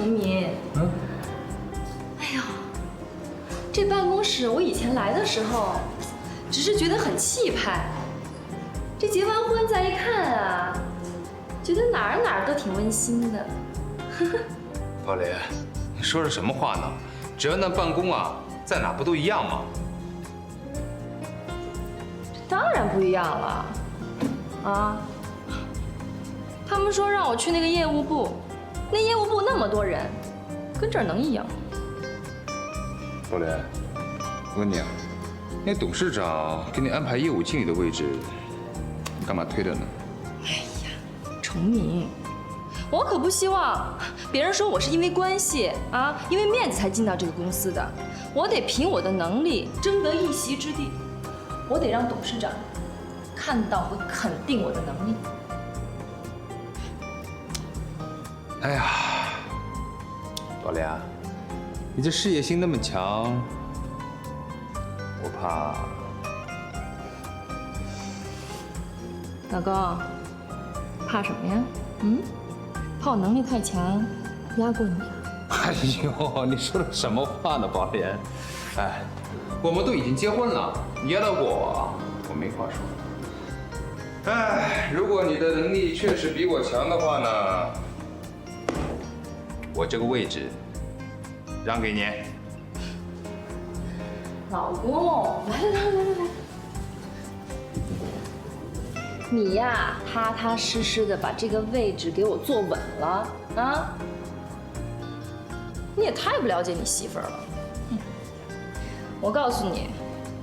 崇明，哎呦，这办公室我以前来的时候，只是觉得很气派，这结完婚再一看啊，觉得哪儿都挺温馨的。宝莲，你说的什么话呢？只要那办公啊，在哪不都一样吗？当然不一样了，啊！他们说让我去那个业务部，那业务部那么多人，跟这儿能一样吗？宝莲，我问你啊，那董事长给你安排业务经理的位置，你干嘛推着呢？哎呀，崇明，我可不希望别人说我是因为关系啊，因为面子才进到这个公司的，我得凭我的能力争得一席之地。我得让董事长看到和肯定我的能力。哎呀，宝莲，你这事业心那么强，我怕……老公，怕什么呀？怕我能力太强，压过你啊？哎呦，你说的什么话呢，宝莲？哎，我们都已经结婚了，你压到我没话说。哎，如果你的能力确实比我强的话呢，我这个位置让给你。老公，来，你呀，踏踏实实的把这个位置给我坐稳了啊！你也太不了解你媳妇儿了。我告诉你，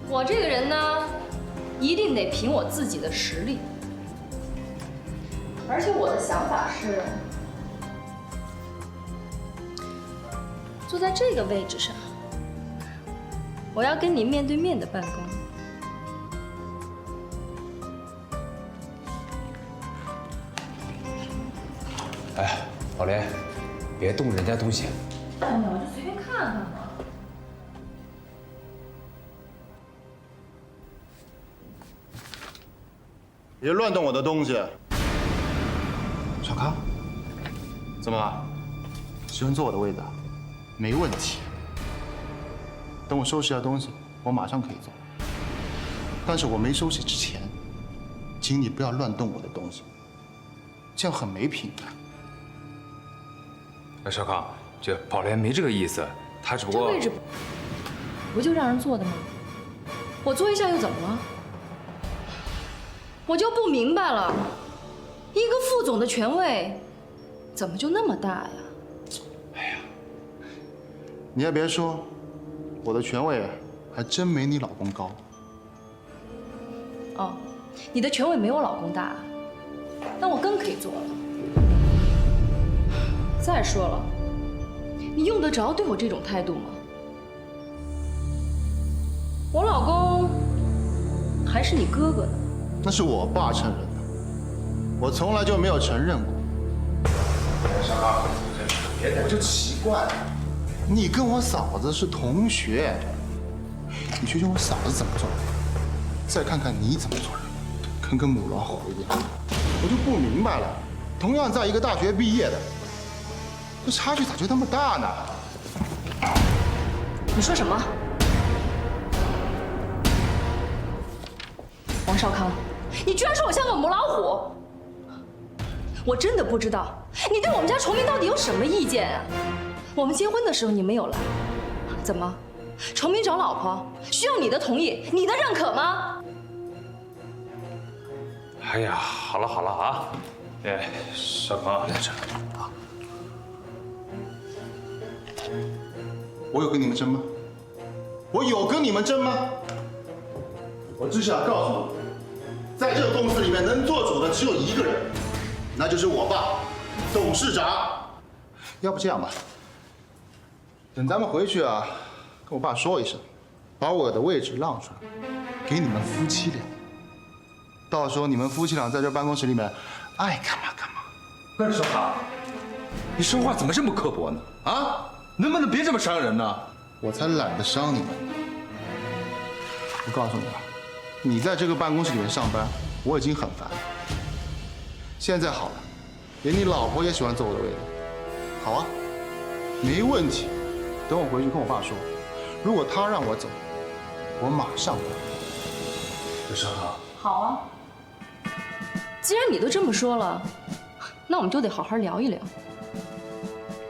我这个人呢，一定得凭我自己的实力。而且我的想法是，坐在这个位置上，我要跟你面对面的办公。哎，宝莲，别动人家东西。哎呀，我就随便看看嘛。别乱动我的东西。小康，怎么了？喜欢坐我的位子？没问题。等我收拾下东西，我马上可以走。但是我没收拾之前，请你不要乱动我的东西，这样很没品的。少康，这宝莲没这个意思，他只不过……这位置不就让人坐的吗？我坐一下又怎么了？我就不明白了，一个副总的权位，怎么就那么大呀？哎呀，你还别说，我的权位还真没你老公高。哦，你的权位没我老公大，那我更可以做了。再说了，你用得着对我这种态度吗？我老公还是你哥哥呢。那是我爸承认的，我从来就没有承认过。小康，我就奇怪了，你跟我嫂子是同学，你学学我嫂子怎么做人，再看看你怎么做人，跟母老虎一样。我就不明白了，同样在一个大学毕业的，这差距咋就那么大呢？你说什么？王少康，你居然说我像个母老虎！我真的不知道你对我们家崇明到底有什么意见啊？我们结婚的时候你没有来，怎么？崇明找老婆需要你的同意、你的认可吗？哎呀，好了好了啊！哎，少康，在这啊。我有跟你们争吗？我有跟你们争吗？我只想告诉你，在这个公司里面能做主的只有一个人，那就是我爸，董事长。要不这样吧，等咱们回去啊，跟我爸说一声，把我的位置让出来，给你们夫妻俩。到时候你们夫妻俩在这办公室里面，爱干嘛干嘛。不是少康，你说话怎么这么刻薄呢？啊，能不能别这么伤人呢？我才懒得伤你们呢。我告诉你啊，你在这个办公室里面上班，我已经很烦了。现在好了，连你老婆也喜欢坐我的位子。好啊，没问题。等我回去跟我爸说，如果他让我走，我马上走。刘少康，好啊，既然你都这么说了，那我们就得好好聊一聊。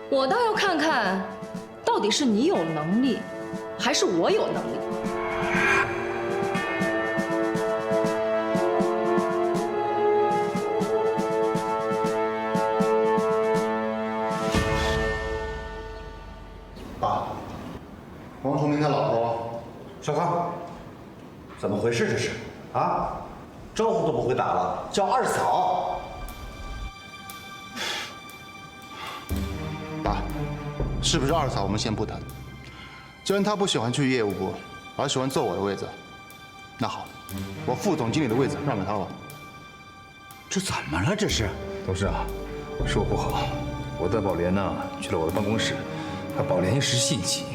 我倒要看看，到底是你有能力，还是我有能力。爸，王崇明他老婆，小康，怎么回事这是？啊，招呼都不会打了，叫二嫂。爸，是不是二嫂我们先不谈。既然她不喜欢去业务部，而喜欢坐我的位子，那好，我副总经理的位子让给她吧。这怎么了这是？董事长，是我不好，我带宝莲呢去了我的办公室，宝莲一时兴起，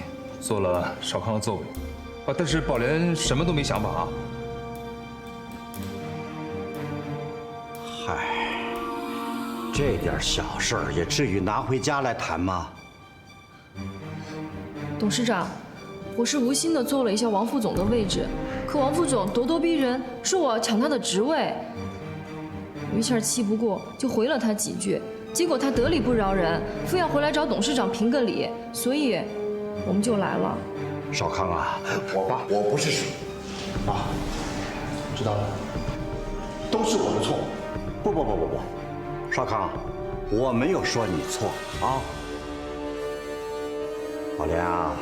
坐了少康的座位，但是宝莲什么都没想法啊。嗨，这点小事儿也至于拿回家来谈吗？董事长，我是无心的坐了一下王副总的位置，可王副总咄咄逼人，说我要抢他的职位，我一下气不过，就回了他几句。结果他得理不饶人，非要回来找董事长评个理，所以我们就来了。少康啊，我不是说，爸，我知道了，都是我的错。不，少康，我没有说你错啊。宝莲啊，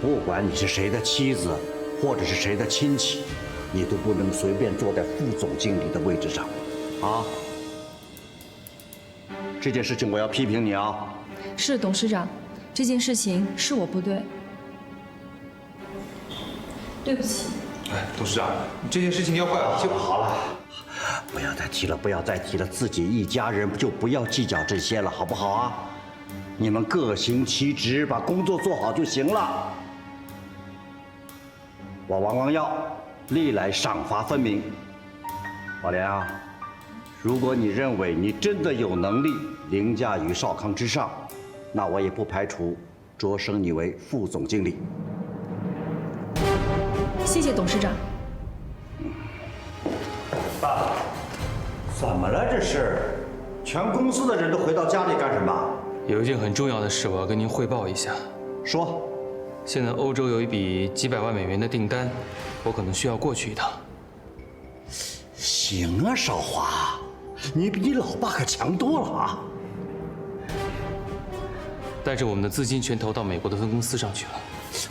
不管你是谁的妻子，或者是谁的亲戚，你都不能随便坐在副总经理的位置上，啊。这件事情我要批评你啊！是董事长，这件事情是我不对，对不起。哎，董事长，这件事情要怪我就好了，不要再提了，自己一家人就不要计较这些了，好不好啊？你们各行其职，把工作做好就行了。我王光耀历来赏罚分明，宝莲啊，如果你认为你真的有能力凌驾于少康之上，那我也不排除擢升你为副总经理。谢谢董事长。爸，怎么了这是？全公司的人都回到家里干什么？有一件很重要的事，我要跟您汇报一下。说。现在欧洲有一笔几百万美元的订单，我可能需要过去一趟。行啊，少华，你比你老爸可强多了啊！带着我们的资金全投到美国的分公司上去了。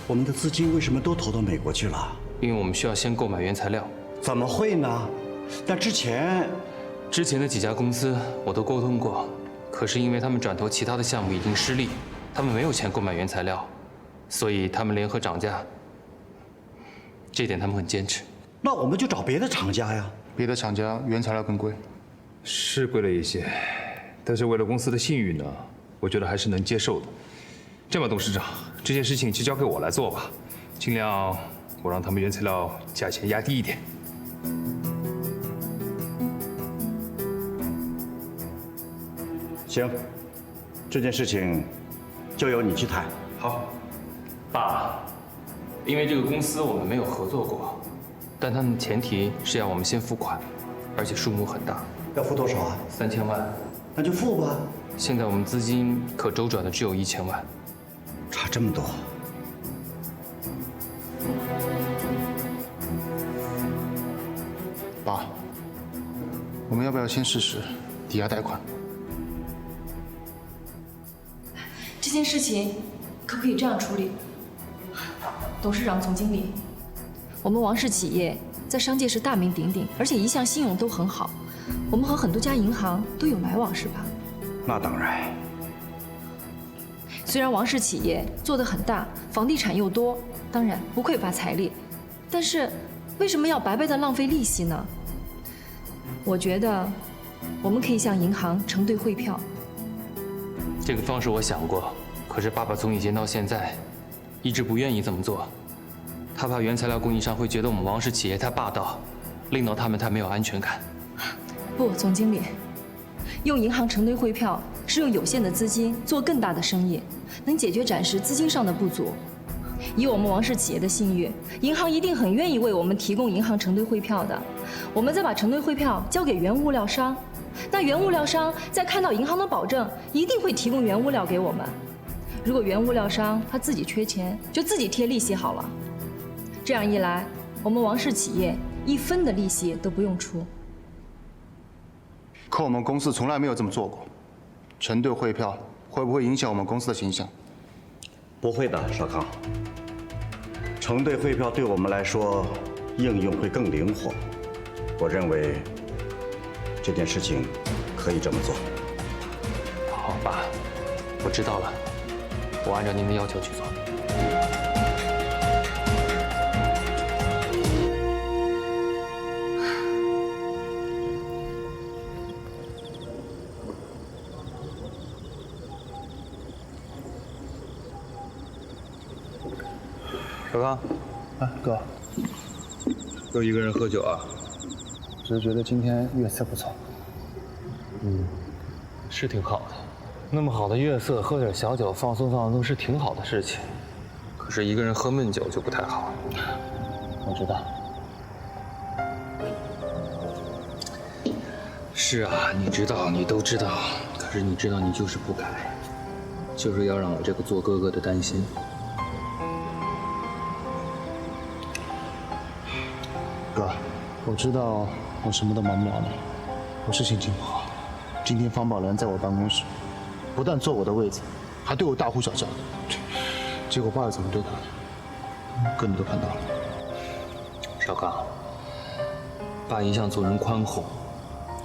我们的资金为什么都投到美国去了？因为我们需要先购买原材料。怎么会呢？但之前的几家公司我都沟通过，可是因为他们转投其他的项目已经失利，他们没有钱购买原材料，所以他们联合涨价。这点他们很坚持。那我们就找别的厂家呀。别的厂家原材料更贵，是贵了一些，但是为了公司的信誉呢，我觉得还是能接受的。这样吧，董事长，这件事情就交给我来做吧，尽量我让他们原材料价钱压低一点。行，这件事情就由你去谈。好，爸，因为这个公司我们没有合作过，但他们的前提是要我们先付款，而且数目很大。要付多少啊？3000万。那就付吧。现在我们资金可周转的只有1000万。差这么多。爸，我们要不要先试试抵押贷款？这件事情可不可以这样处理？董事长、总经理，我们王氏企业在商界是大名鼎鼎，而且一向信用都很好。我们和很多家银行都有来往，是吧？那当然。虽然王氏企业做得很大，房地产又多，当然不匮乏财力，但是为什么要白白的浪费利息呢？我觉得我们可以向银行承兑汇票。这个方式我想过，可是爸爸从以前到现在，一直不愿意这么做。他怕原材料供应商会觉得我们王氏企业太霸道，令到他们太没有安全感。不，总经理，用银行承兑汇票是用有限的资金做更大的生意，能解决暂时资金上的不足。以我们王氏企业的信誉，银行一定很愿意为我们提供银行承兑汇票的。我们再把承兑汇票交给原物料商，那原物料商再看到银行的保证，一定会提供原物料给我们。如果原物料商他自己缺钱，就自己贴利息好了。这样一来，我们王氏企业1分的利息都不用出。可我们公司从来没有这么做过。承兑汇票会不会影响我们公司的形象？不会的，少康。承兑汇票对我们来说应用会更灵活，我认为这件事情可以这么做。好吧，我知道了，我按照您的要求去做。小康，啊，哥，又一个人喝酒啊？只是觉得今天月色不错。是挺好的，那么好的月色，喝点小酒放松放松是挺好的事情。可是一个人喝闷酒就不太好。我知道。是啊，你知道，你都知道，可是你知道，你就是不改，就是要让我这个做哥哥的担心。哥，我知道我什么都瞒不了你，我是心情不好。今天方宝莲在我办公室，不但坐我的位子，还对我大呼小叫，结果爸是怎么对他的，哥你都看到了。少康，爸一向做人宽厚，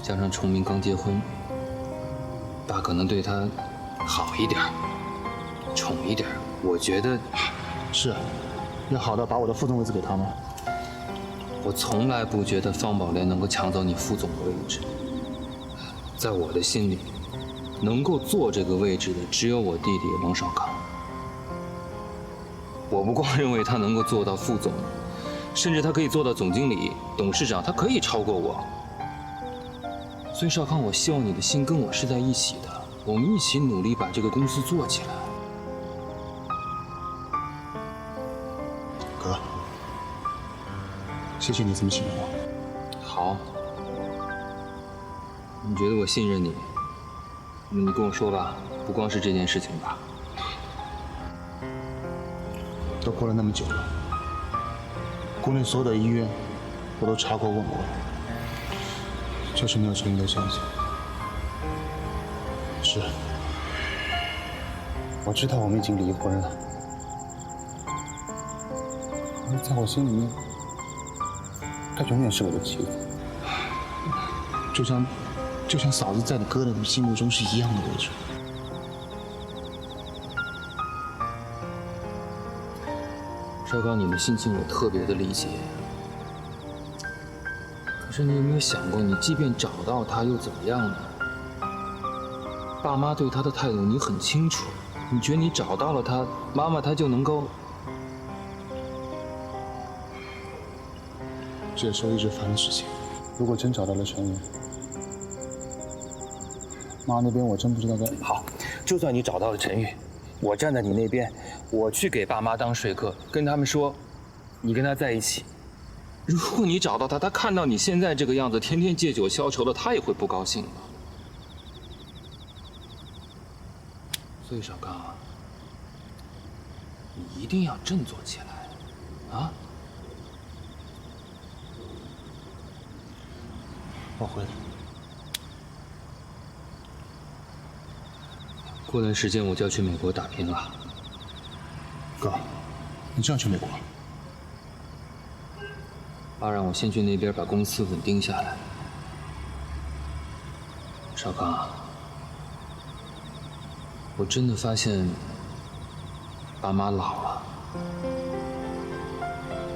加上崇明刚结婚，爸可能对他好一点，宠一点。我觉得是，要好到把我的副总位置给他吗？我从来不觉得方宝莲能够抢走你副总的位置。在我的心里，能够坐这个位置的只有我弟弟王少康。我不光认为他能够做到副总，甚至他可以做到总经理、董事长，他可以超过我。所以少康，我希望你的心跟我是在一起的，我们一起努力把这个公司做起来。哥，谢谢你这么信任我。好，你觉得我信任你？你跟我说吧，不光是这件事情吧。都过了那么久了，国内所有的医院我都查过问过了，就是没有陈毅的消息。是，我知道我们已经离婚了，可是在我心里面，她永远是我的妻子，就像嫂子在你哥的心目中是一样的位置。少刚，你的心情我特别的理解。可是你有没有想过，你即便找到他又怎么样呢？爸妈对他的态度你很清楚，你觉得你找到了他，妈妈她就能够……这也是我一直烦的事情。如果真找到了陈宇，妈那边我真不知道该……好，就算你找到了陈宇，我站在你那边，我去给爸妈当说客，跟他们说，你跟他在一起。如果你找到他，他看到你现在这个样子，天天借酒消愁的，他也会不高兴的。所以少刚啊，你一定要振作起来，啊！我会的。过段时间我就要去美国打拼了。哥，你这样去美国？爸让我先去那边把公司稳定下来。少康啊，我真的发现爸妈老了，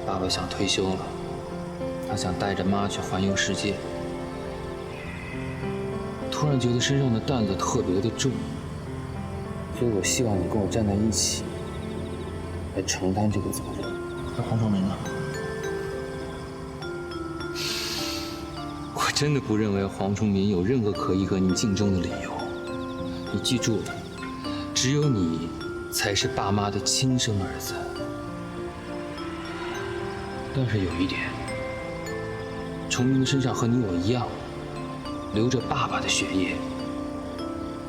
爸爸想退休了，他想带着妈去环游世界。突然觉得身上的担子特别的重，所以我希望你跟我站在一起，来承担这个责任。那黄晓明呢？我真的不认为黄崇民有任何可以和你竞争的理由。你记住了，只有你才是爸妈的亲生儿子。但是有一点，崇民身上和你我一样，流着爸爸的血液，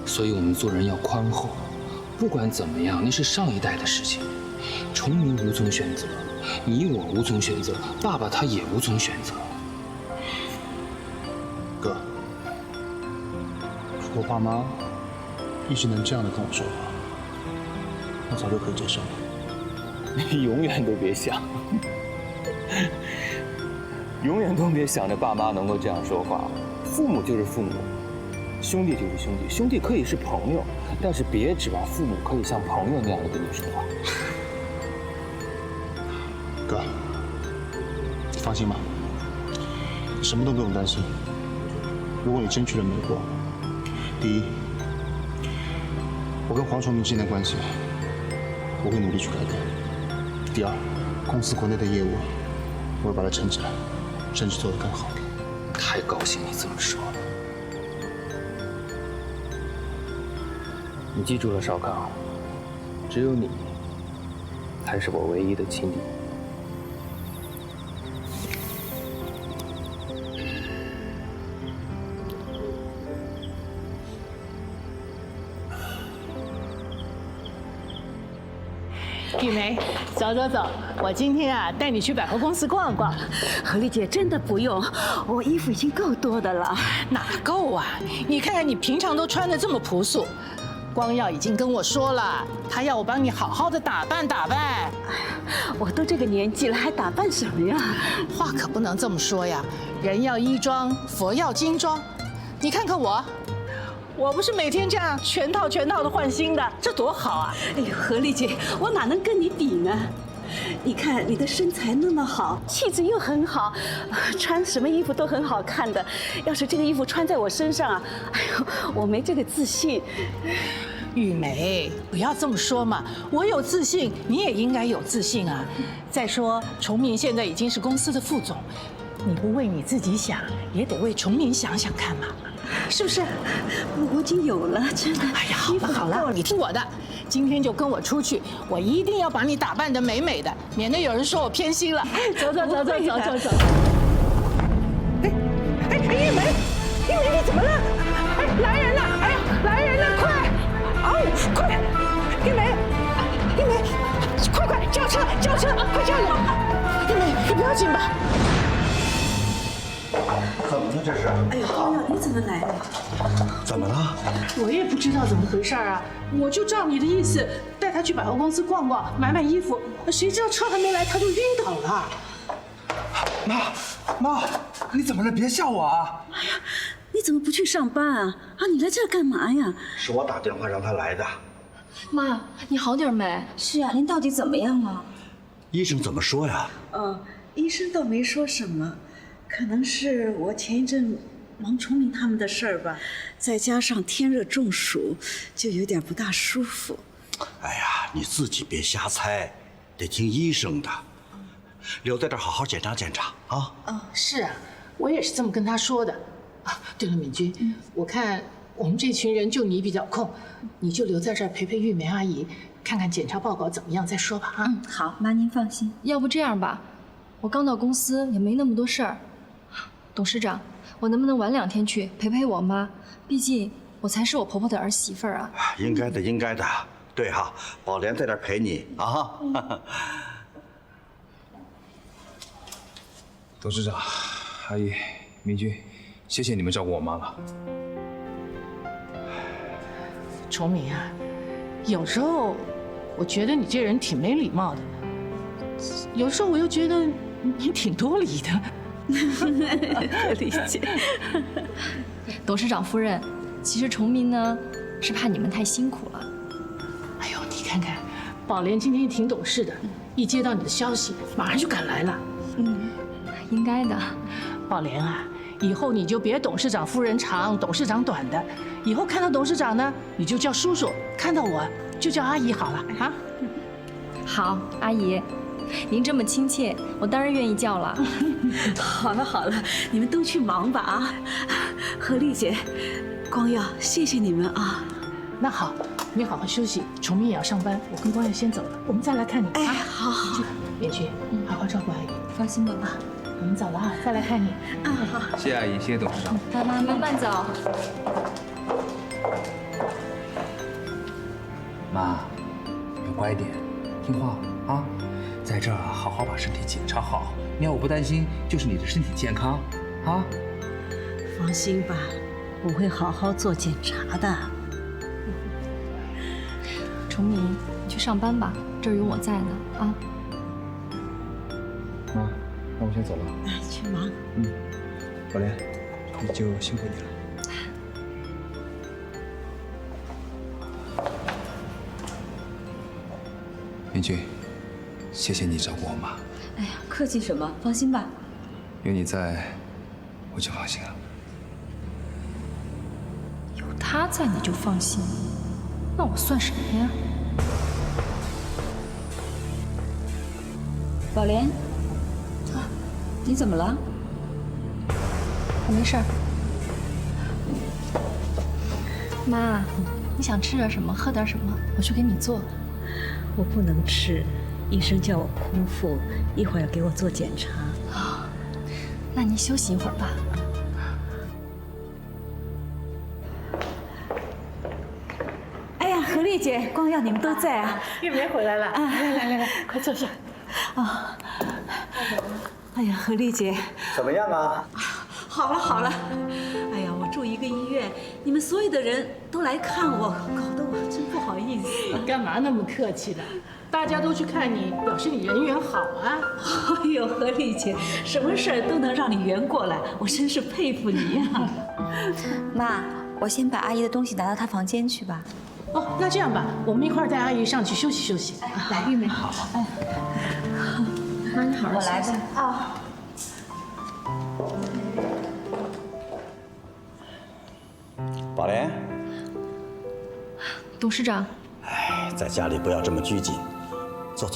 所以我们做人要宽厚。不管怎么样，那是上一代的事情。崇民无从选择，你我无从选择，爸爸他也无从选择。哥，如果爸妈一直能这样的跟我说话，我早就可以接受了。你永远都别想，永远都别想着爸妈能够这样说话。父母就是父母，兄弟就是兄弟，兄弟可以是朋友，但是别指望父母可以像朋友那样的跟你说话。哥，你放心吧，你什么都不用担心。如果你真去了美国，第一，我跟黄崇明之间的关系，我会努力去改革；第二，公司国内的业务，我会把它撑起来，甚至做得更好。太高兴你这么说了。你记住了，少康，只有你才是我唯一的亲弟。玉梅，走走走，我今天啊带你去百货公司逛逛。何丽姐，真的不用，我衣服已经够多的了。哪够啊？你看看你平常都穿得这么朴素，光耀已经跟我说了，他要我帮你好好的打扮打扮。我都这个年纪了，还打扮什么呀？话可不能这么说呀，人要衣装，佛要金装。你看看我。我不是每天这样全套的换新的，这多好啊！哎呦，何丽姐，我哪能跟你比呢？你看你的身材那么好，气质又很好，穿什么衣服都很好看的。要是这个衣服穿在我身上啊，哎呦，我没这个自信。玉梅，不要这么说嘛，我有自信，你也应该有自信啊。再说，崇明现在已经是公司的副总，你不为你自己想，也得为崇明想想看嘛。是不是？我已经有了，真的。哎呀，好了，你听我的，今天就跟我出去，我一定要把你打扮得美美的，免得有人说我偏心了。走。哎，玉梅，你怎么了？哎，来人了！哎呀，来人了，快！快！玉梅，快，叫车，快叫人！玉梅，你不要紧吧？怎么了这是？哎呦，光耀，你怎么来了？怎么了？我也不知道怎么回事啊，我就照你的意思带他去百货公司逛逛，买衣服，谁知道车还没来他就晕倒了。妈，你怎么了？别笑我啊！哎呀，你怎么不去上班啊？你来这儿干嘛呀？是我打电话让他来的。妈，你好点没？是啊，您到底怎么样了？医生怎么说呀？医生倒没说什么。可能是我前一阵忙崇明他们的事儿吧，再加上天热中暑，就有点不大舒服。哎呀，你自己别瞎猜，得听医生的。留在这儿好好检查检查啊。是啊，我也是这么跟他说的。对了，敏君，我看我们这群人就你比较空，你就留在这儿陪陪玉梅阿姨，看看检查报告怎么样再说吧。好，妈您放心。要不这样吧，我刚到公司也没那么多事儿。董事长，我能不能晚2天去陪陪我妈？毕竟我才是我婆婆的儿媳妇儿啊。应该的。对哈，宝莲在这儿陪你啊。董事长、阿姨、明君，谢谢你们照顾我妈了。崇明啊，有时候我觉得你这人挺没礼貌的，有时候我又觉得你挺多礼的。理解。董事长夫人，其实崇明呢是怕你们太辛苦了。哎呦，你看看，宝莲今天挺懂事的，一接到你的消息，马上就赶来了。应该的。宝莲啊，以后你就别董事长夫人长，董事长短的，以后看到董事长呢，你就叫叔叔；看到我就叫阿姨好了啊。好，阿姨，您这么亲切，我当然愿意叫了。好了好了，你们都去忙吧啊！何丽姐，光耀，谢谢你们啊。那好，你好好休息，崇明也要上班，我跟光耀先走了，我们再来看你哎，啊。好好，连军，好好照顾阿姨。放心吧，妈。我们走了啊，再来看你。啊好。谢谢阿姨，谢谢董事长。妈妈慢走。妈，你乖点，听话啊，在这儿好好把身体检查好。你要我不担心，就是你的身体健康啊。放心吧，我会好好做检查的。崇明，你去上班吧，这儿有我在呢啊。妈，那我先走了。哎，去忙。宝莲，那就辛苦你了。明君，谢谢你照顾我妈。哎呀，客气什么？放心吧。有你在，我就放心了。有他在你就放心，那我算什么呀？宝莲，啊，你怎么了？我没事儿。妈，你想吃点什么，喝点什么，我去给你做。我不能吃，医生叫我空腹，一会儿要给我做检查。那你休息一会儿吧。哎呀，何丽姐、光耀，你们都在啊！玉梅回来了，来，快坐下。啊，哎呀，何丽姐，怎么样啊？好了好了。哎呀，我住一个医院，你们所有的人都来看我，搞得我真不好意思。你干嘛那么客气的？大家都去看你，表示你人缘好啊。哎呦，何丽姐，什么事儿都能让你圆过来，我真是佩服你呀。妈，我先把阿姨的东西拿到她房间去吧。哦，那这样吧，我们一块儿带阿姨上去休息休息。来，玉梅，好。哎，妈，你好好我来吧。啊。宝莲，董事长，哎，在家里不要这么拘谨，坐。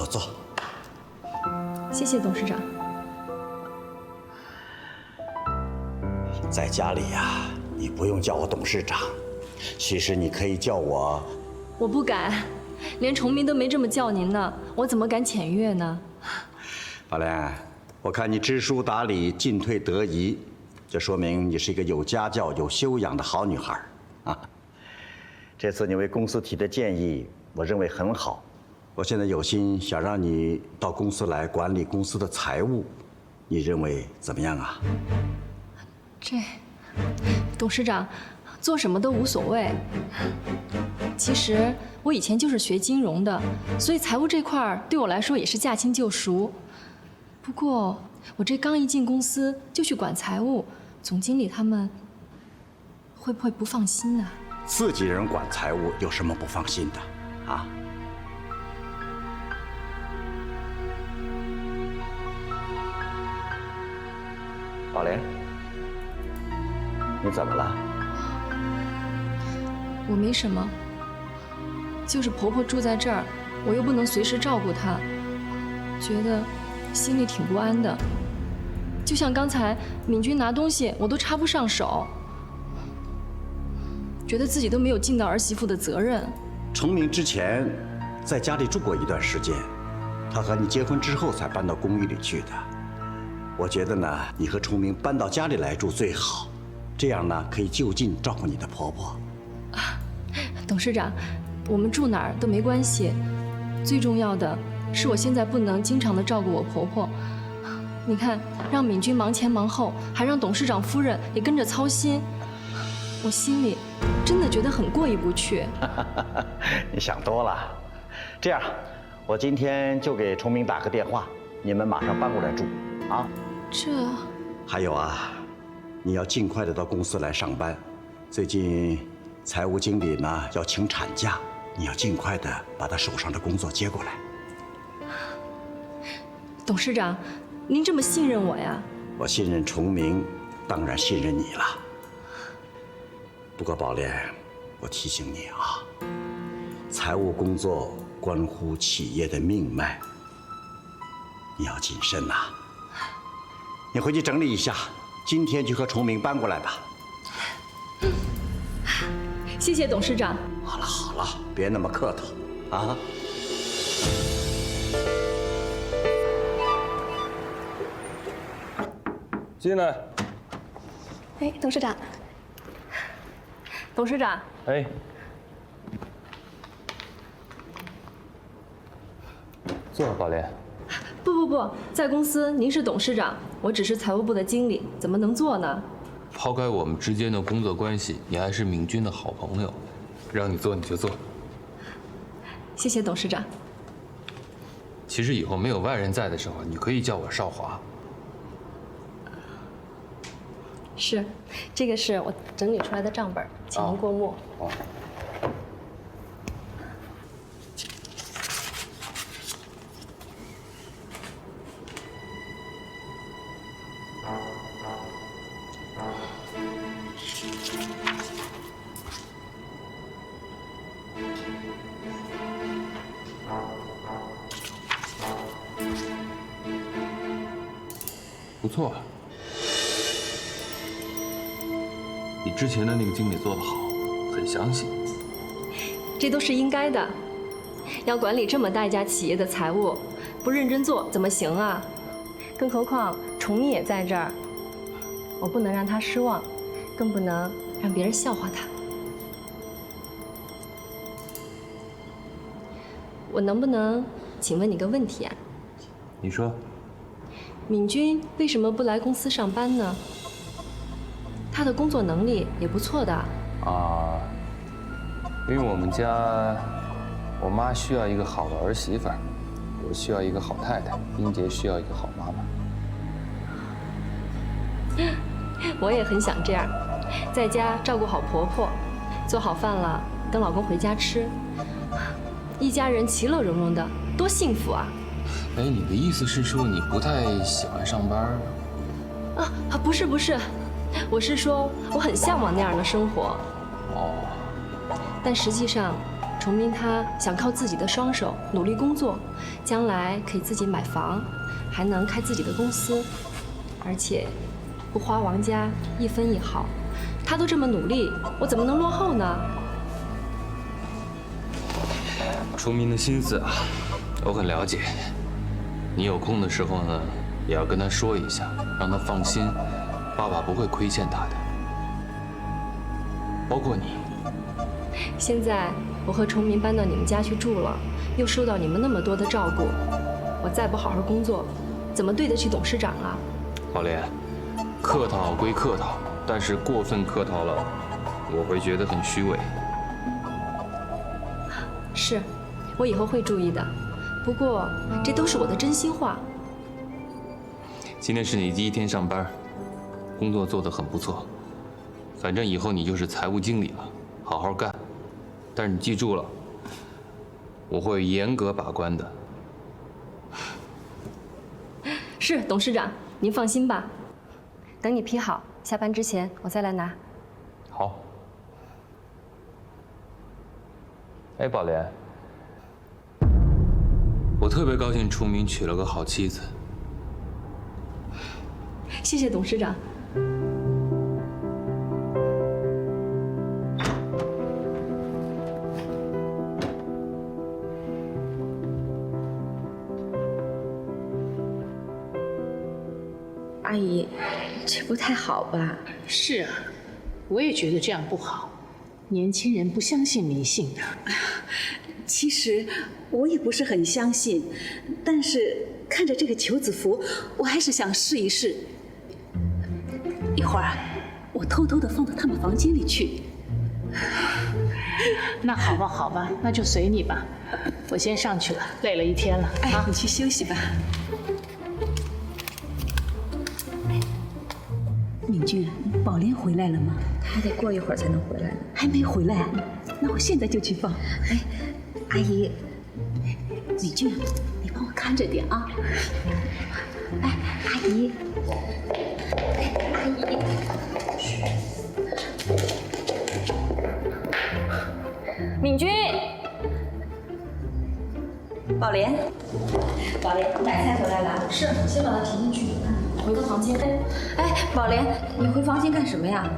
谢谢董事长。在家里呀，你不用叫我董事长，其实你可以叫我。我不敢，连崇明都没这么叫您呢，我怎么敢僭越呢？宝莲，我看你知书达理，进退得宜，这说明你是一个有家教、有修养的好女孩啊。这次你为公司提的建议，我认为很好。我现在有心想让你到公司来管理公司的财务，你认为怎么样啊？董事长，做什么都无所谓。其实我以前就是学金融的，所以财务这块儿对我来说也是驾轻就熟。不过我这刚一进公司就去管财务，总经理他们会不会不放心呢？自己人管财务有什么不放心的啊？宝莲，你怎么了？我没什么，就是婆婆住在这儿，我又不能随时照顾她，觉得心里挺不安的。就像刚才敏君拿东西，我都插不上手，觉得自己都没有尽到儿媳妇的责任。崇明之前在家里住过一段时间，他和你结婚之后才搬到公寓里去的。我觉得呢，你和崇明搬到家里来住最好，这样呢可以就近照顾你的婆婆。董事长，我们住哪儿都没关系，最重要的是我现在不能经常的照顾我婆婆。你看，让敏君忙前忙后，还让董事长夫人也跟着操心，我心里真的觉得很过意不去。你想多了。这样，我今天就给崇明打个电话，你们马上搬过来住啊。这还有啊，你要尽快的到公司来上班。最近财务经理呢要请产假，你要尽快的把他手上的工作接过来。董事长，您这么信任我呀？我信任崇明，当然信任你了。不过宝莲，我提醒你啊，财务工作关乎企业的命脉，你要谨慎呐。你回去整理一下，今天就和崇明搬过来吧。谢谢董事长。好了好了，别那么客套啊。进来。哎，董事长。董事长，哎，坐，宝莲。不，在公司您是董事长，我只是财务部的经理，怎么能做呢？抛开我们之间的工作关系，你还是敏君的好朋友，让你做你就做。谢谢董事长。其实以后没有外人在的时候，你可以叫我少华。是，这个是我整理出来的账本，请您过目。哦。不错。比之前的那个经理做得好，很详细。这都是应该的。要管理这么大一家企业的财务，不认真做怎么行啊？更何况崇明也在这儿，我不能让他失望，更不能让别人笑话他。我能不能请问你个问题啊？你说。敏君为什么不来公司上班呢？他的工作能力也不错的。啊，因为我们家，我妈需要一个好的儿媳妇，我需要一个好太太，英杰需要一个好妈妈。我也很想这样，在家照顾好婆婆，做好饭了等老公回家吃，一家人其乐融融的，多幸福啊！哎，你的意思是说你不太喜欢上班？不是，我是说我很向往那样的生活。哦。但实际上，崇明他想靠自己的双手努力工作，将来可以自己买房，还能开自己的公司，而且不花王家一分一毫。他都这么努力，我怎么能落后呢？崇明的心思啊，我很了解。你有空的时候呢，也要跟他说一下，让他放心，爸爸不会亏欠他的，包括你。现在我和崇明搬到你们家去住了，又受到你们那么多的照顾，我再不好好工作，怎么对得起董事长啊？宝莲，客套归客套，但是过分客套了，我会觉得很虚伪。是，我以后会注意的。不过这都是我的真心话。今天是你第一天上班，工作做得很不错，反正以后你就是财务经理了，好好干。但是你记住了，我会严格把关的。是，董事长，您放心吧。等你批好，下班之前我再来拿。好。哎，宝莲，我特别高兴崇明娶了个好妻子。谢谢董事长。阿姨，这不太好吧？是啊，我也觉得这样不好。年轻人不相信迷信的。其实我也不是很相信，但是看着这个求子符，我还是想试一试。一会儿我偷偷的放到他们房间里去。那好吧，好吧，那就随你吧。我先上去了，累了一天了。哎，你去休息吧。敏君，宝莲回来了吗？他还得过一会儿才能回来呢。还没回来？那我现在就去放。哎，阿姨，敏君，你帮我看着点啊。哎，阿姨，阿姨，敏君，宝莲，宝莲，买菜回来了。是，先把它提进去，回个房间。哎，宝莲，你回房间干什么呀？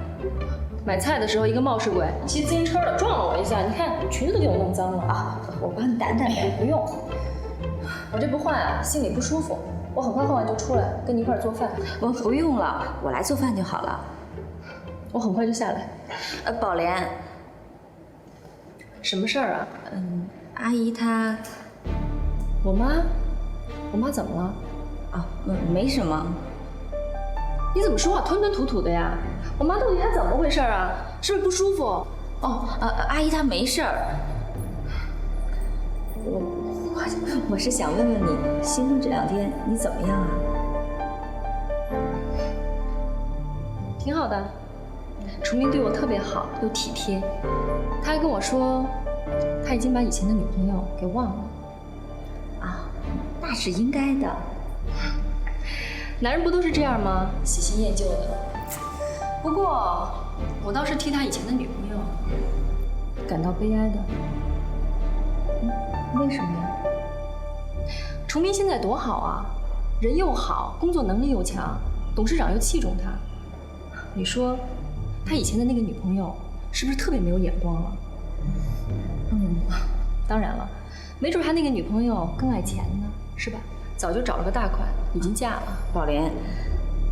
买菜的时候，一个冒失鬼骑自行车的撞了我一下，你看裙子都给我弄脏了啊！我帮你掸掸呗。不用，我这不换啊，心里不舒服。我很快换完就出来，跟你一块做饭。我不用了，我来做饭就好了。我很快就下来。宝莲，什么事儿啊？阿姨她，我妈怎么了？啊，没什么。你怎么说话吞吞吐吐的呀？我妈到底她怎么回事啊？是不是不舒服？哦，阿姨她没事儿。我是想问问你，新东这2天你怎么样啊？挺好的，崇明对我特别好，又体贴。他还跟我说，他已经把以前的女朋友给忘了。啊，那是应该的。男人不都是这样吗？喜新厌旧的。不过，我倒是替他以前的女朋友感到悲哀的。为什么呀？崇明现在多好啊，人又好，工作能力又强，董事长又器重他。你说，他以前的那个女朋友是不是特别没有眼光了？当然了，没准他那个女朋友更爱钱呢，是吧？早就找了个大款，已经嫁了。宝莲，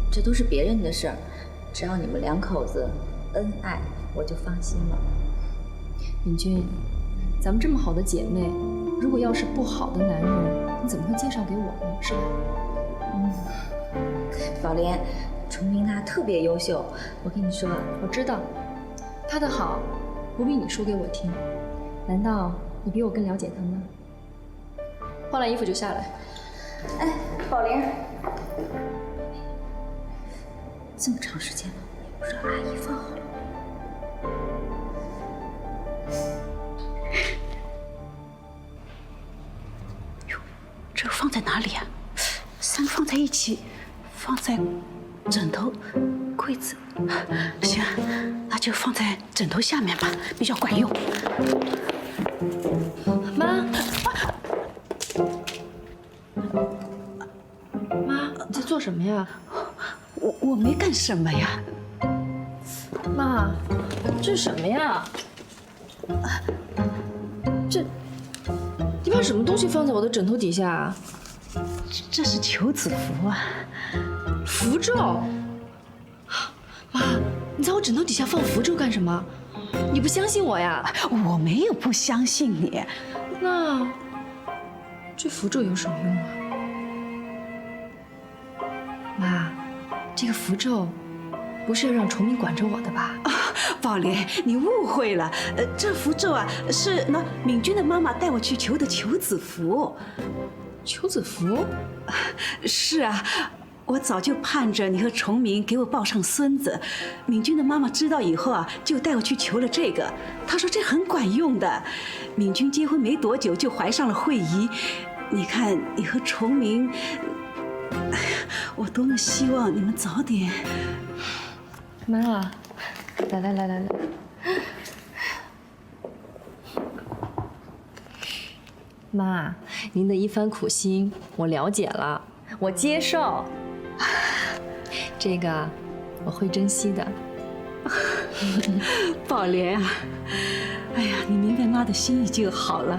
这都是别人的事儿，只要你们2口子恩爱，我就放心了。敏君，咱们这么好的姐妹，如果要是不好的男人，你怎么会介绍给我呢？是吧？宝莲，崇明他特别优秀，我跟你说，我知道，他的好不必你说给我听。难道你比我更了解他吗？换完衣服就下来。哎，宝莲，这么长时间了，也不知道阿姨放好了。哟，这个放在哪里啊？3个放在一起，放在枕头、柜子。行，那就放在枕头下面吧，比较管用。妈，妈，你在做什么呀？我没干什么呀。妈，这是什么呀？你把什么东西放在我的枕头底下啊？这是求子符啊，符咒。妈，你在我枕头底下放符咒干什么？你不相信我呀？我没有不相信你。那这符咒有什么用啊？妈，这个符咒不是要让崇明管着我的吧？宝莲，你误会了。这符咒啊，是那敏君的妈妈带我去求的求子符。求子符？是啊。我早就盼着你和崇明给我抱上孙子，敏君的妈妈知道以后啊，就带我去求了这个。她说这很管用的。敏君结婚没多久就怀上了慧仪，你看你和崇明，哎呀，我多么希望你们早点。妈，来，妈，您的一番苦心我了解了，我接受。这个我会珍惜的。宝莲啊，哎呀，你明白妈的心意就好了。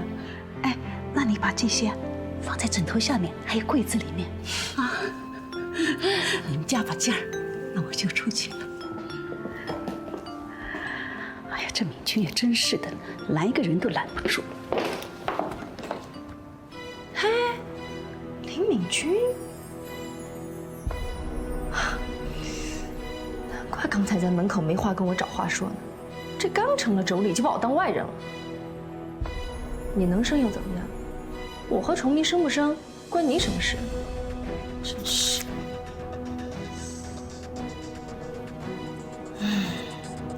哎，那你把这些放在枕头下面，还有柜子里面啊。你们加把劲儿，那我就出去了。哎呀，这敏君也真是的，拦一个人都拦不住。嘿，林敏君。难怪刚才在门口没话跟我找话说呢，这刚成了妯娌就把我当外人了。你能生又怎么样？我和崇明生不生关你什么事？真是。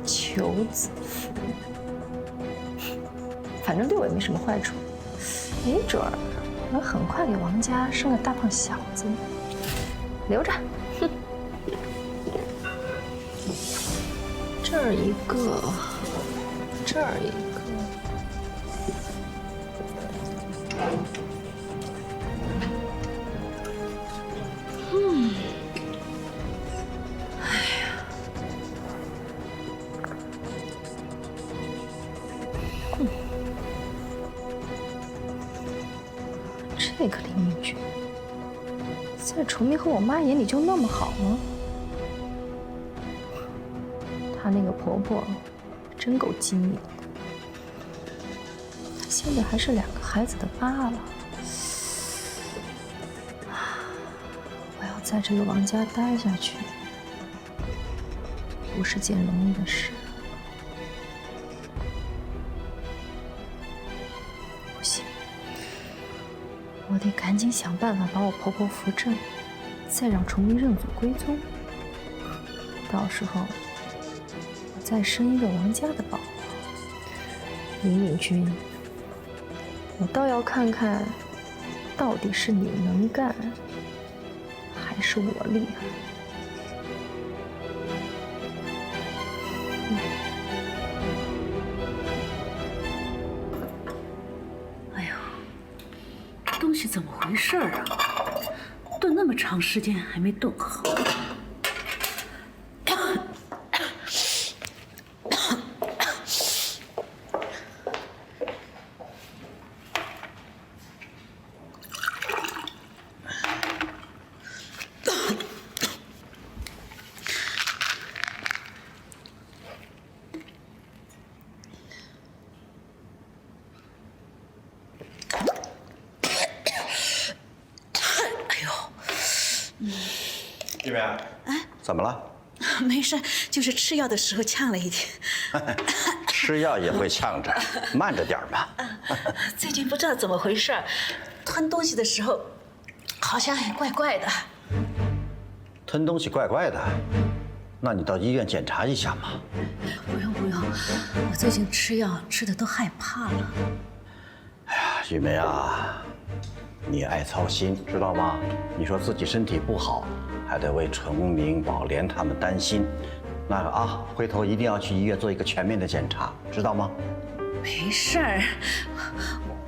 求子符，反正对我也没什么坏处，没准儿能很快给王家生个大胖小子，留着。哼。这儿一个，这儿一个。这个林明君，在崇明和我妈眼里就那么好吗？她那个婆婆真够精明的，现在还是2个孩子的妈了。我要在这个王家待下去，不是件容易的事。不行，我得赶紧想办法把我婆婆扶正，再让崇明认祖归宗。到时候，我再生一个王家的宝宝。林敏君，我倒要看看，到底是你能干，还是我厉害？哎呦，这东西怎么回事啊？炖那么长时间还没炖好。玉梅，怎么了？没事，就是吃药的时候呛了一点。吃药也会呛着，慢着点吧。最近不知道怎么回事，吞东西的时候好像也怪怪的。吞东西怪怪的，那你到医院检查一下嘛。不用不用，我最近吃药吃的都害怕了。哎呀，玉梅啊，你爱操心，知道吗？你说自己身体不好，还得为崇明、宝莲他们担心。那个啊，回头一定要去医院做一个全面的检查，知道吗？没事儿，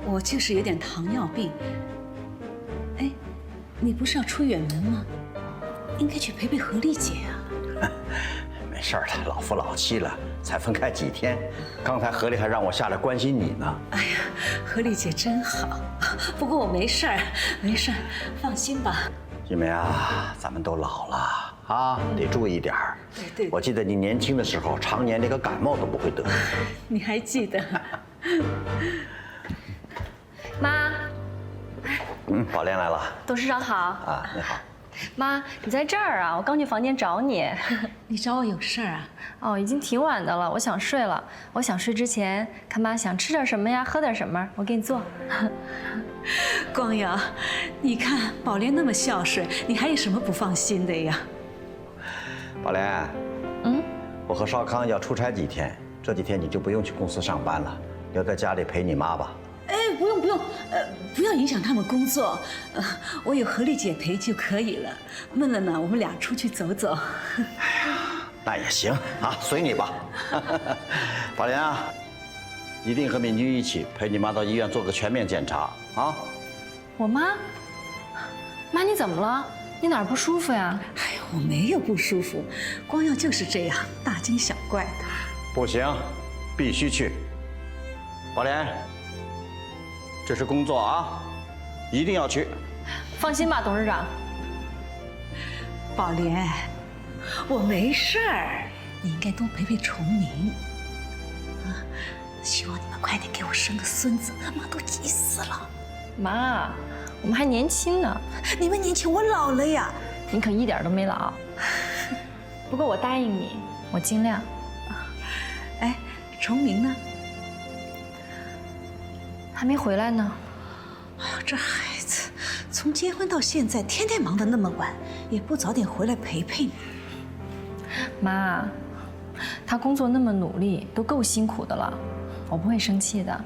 我就是有点糖尿病。哎，你不是要出远门吗？应该去陪陪何丽姐啊。没事儿的，老夫老妻了，才分开几天。刚才何丽还让我下来关心你呢。哎呀，何丽姐真好。不过我没事儿，没事儿，放心吧。玉梅啊，咱们都老了啊，得注意点儿。对，我记得你年轻的时候，常年连个感冒都不会得。你还记得？妈，宝莲来了。董事长好。啊，你好。妈，你在这儿啊？我刚去房间找你。你找我有事儿啊？哦，已经挺晚的了，我想睡了。我想睡之前，看妈想吃点什么呀，喝点什么，我给你做。光瑶，你看宝莲那么孝顺，你还有什么不放心的呀？宝莲，我和少康要出差几天，这几天你就不用去公司上班了，留在家里陪你妈吧。哎，不用，不要影响他们工作，我有何丽姐陪就可以了。闷了呢，我们俩出去走走。哎呀，那也行啊，随你吧。宝莲啊，一定和敏君一起陪你妈到医院做个全面检查啊。我妈？妈，你怎么了？你哪儿不舒服呀？哎呀，我没有不舒服，光耀就是这样大惊小怪的。不行，必须去。宝莲，这是工作啊，一定要去。放心吧，董事长。宝莲，我没事儿，你应该多陪陪崇明。啊，希望你们快点给我生个孙子，妈都急死了。妈，我们还年轻呢。你们年轻，我老了呀。你可一点都没老。不过我答应你，我尽量。哎，崇明呢？还没回来呢。哎呀，这孩子从结婚到现在，天天忙得那么晚，也不早点回来陪陪你。妈，他工作那么努力，都够辛苦的了，我不会生气的。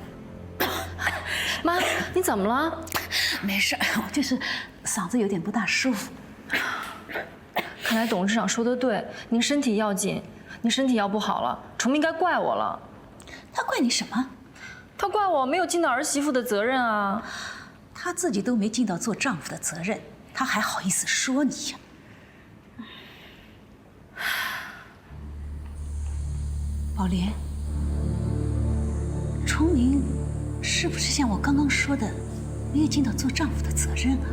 妈，你怎么了？没事，我就是嗓子有点不大舒服。看来董事长说的对，您身体要紧。您身体要不好了，崇明该怪我了。他怪你什么？他怪我没有尽到儿媳妇的责任啊。他自己都没尽到做丈夫的责任，他还好意思说你呀？宝莲，崇明是不是像我刚刚说的没有尽到做丈夫的责任啊。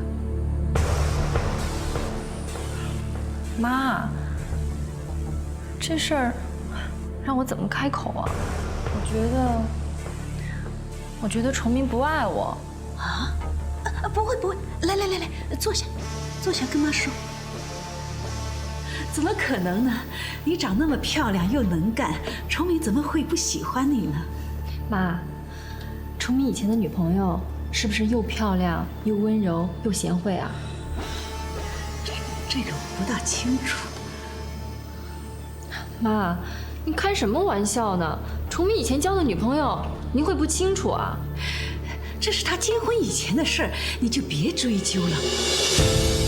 妈，这事儿让我怎么开口啊？我觉得崇明不爱我。不会，来，坐下跟妈说。怎么可能呢？你长那么漂亮又能干，崇明怎么会不喜欢你呢？妈，崇明以前的女朋友是不是又漂亮又温柔又贤惠啊？这个我不大清楚。妈，你开什么玩笑呢？崇明以前交的女朋友，您会不清楚啊？这是他结婚以前的事儿，你就别追究了。